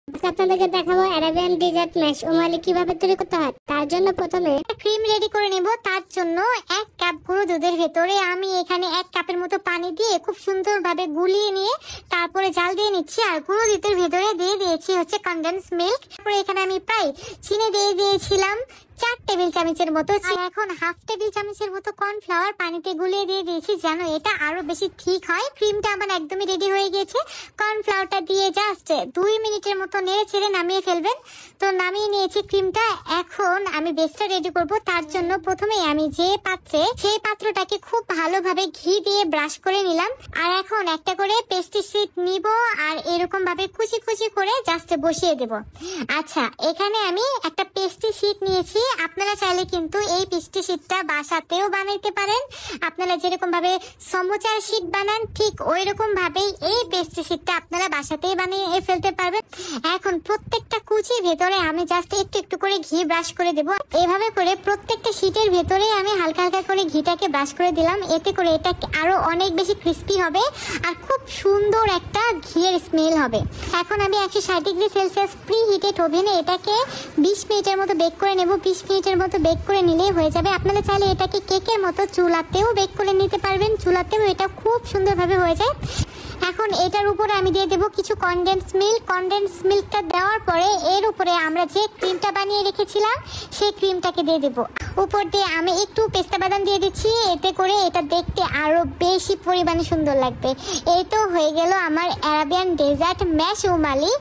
আপনাদেরকে দেখাবো Arabian dessert mash ওমালি কিভাবে তৈরি করতে হয়। তার জন্য প্রথমে ক্রিম রেডি করে নেব। তার জন্য 1 কাপ গুঁড়ো দুধের ভেতরে আমি এখানে 1 কাপের মতো পানি দিয়ে খুব সুন্দরভাবে গুলিয়ে নিয়ে তারপরে জাল দিয়ে নিচ্ছি। আর গুঁড়ো দুধের ভেতরে দিয়ে দিয়েছি হচ্ছে কনডেন্স মিল্ক। তারপরে এখানে আমি প্রায় চিনি দিয়ে দিয়েছিলাম 4 টেবিল চামচের মতো। এখন হাফ টেবিল চামচের মতো কর্নফ্লাওয়ার পানিতে গুলিয়ে দিয়ে দিয়েছি যেন এটা আরো বেশি ঠিক হয়। ক্রিমটা আমার একদমই রেডি হয়ে গিয়েছে। কর্নফ্লাওয়ারটা দিয়ে জাস্ট 2 মিনিটের মতো নেড়ে ছেড়ে নামিয়ে ফেলবেন। তো নামিয়ে নিয়েছি ক্রিমটা। এখন আমি বেসটা রেডি করব। তার জন্য প্রথমে আমি যে পাত্রে সেই পাত্রটাকে খুব ভালোভাবে ঘি দিয়ে ব্রাশ করে নিলাম। আর এখন একটা করে পেস্ট্রি শিট নিব আর এরকম ভাবে কুচি কুচি করে জাস্ট বসিয়ে দেব। আচ্ছা, এখানে আমি একটা পেস্ট্রি শিট নিয়েছি। আপনারা চাইলে কিন্তু এই পেস্ট্রি শিটটা বাসাতেও বানাইতে পারেন। আপনারা যেরকম ভাবে সমোচার শিট বানান ঠিক ওই রকম ভাবেই এই পেস্ট্রি শিটটা আপনারা বাসাতেই বানিয়ে ফেলতে পারবেন। এখন প্রত্যেকটা কুচির ভেতরে আমি জাস্ট একটু একটু করে ঘি ব্রাশ করে দেব। এভাবে করে প্রত্যেকটা শিটের ভেতরে আমি হালকা হালকা করে ঘিটাকে ব্রাশ করে দিলাম। এতে করে এটা আরো অনেক বেশি ক্রিস্পি হবে আর খুব সুন্দর একটা ঘিয়ের স্মেল হবে। এখন আমি 160 ডিগ্রি সেলসিয়াস প্রি হিটেড ওভেনে এটাকে 20 মিনিটের মতো বেক করে নেব। 20 মিনিটের মতো বেক করে নিলেই হয়ে যাবে। আপনারা চাইলে এটাকে কেকের মতো চুলাতেও বেক করে নিতে পারবেন। চুলাতেও এটা খুব সুন্দরভাবে হয়ে যায়। এখন এটার উপরে আমি দিয়ে দেব কিছু কনডেন্স মিল্ক। কনডেন্স মিল্কটা দেওয়ার পরে এর উপরে আমরা যে ক্রিমটা বানিয়ে রেখেছিলাম সেই ক্রিমটাকে দিয়ে দেব। উপর দিয়ে আমি একটু পেস্তা বাদাম দিয়ে দিচ্ছি। এতে করে এটা দেখতে আরো বেশি পরিমাণে সুন্দর লাগবে। এই তো হয়ে গেল আমার অ্যারাবিয়ান ডেজার্ট ম্যাশ ওমালি।